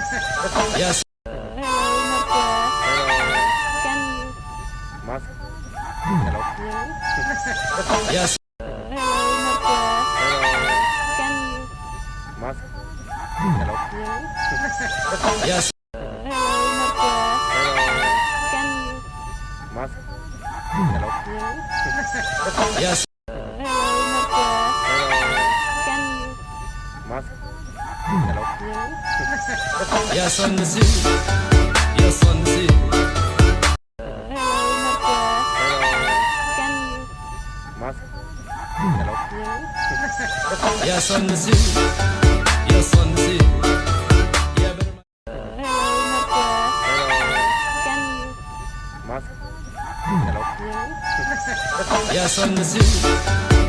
Yes. Hello, Marcos. Hello. Can you? Mask. Hello. Yes. Hello, Marcos. Hello. Can you? Mask. Hello. Yes. Hello, Marcos. Hello. Can you? Mask. Hello. Yes. Hello, Marcos. Hello. Can you? Mask. Hello. Yes on the sea. Yes on the sea. Hello, Marcos. Hello. Can you? Mask. Hello. Yes on the sea. Yes on the sea. Yeah, better. Hello, Marcos. Hello. Can you? Mask. Hello. Yes on the sea.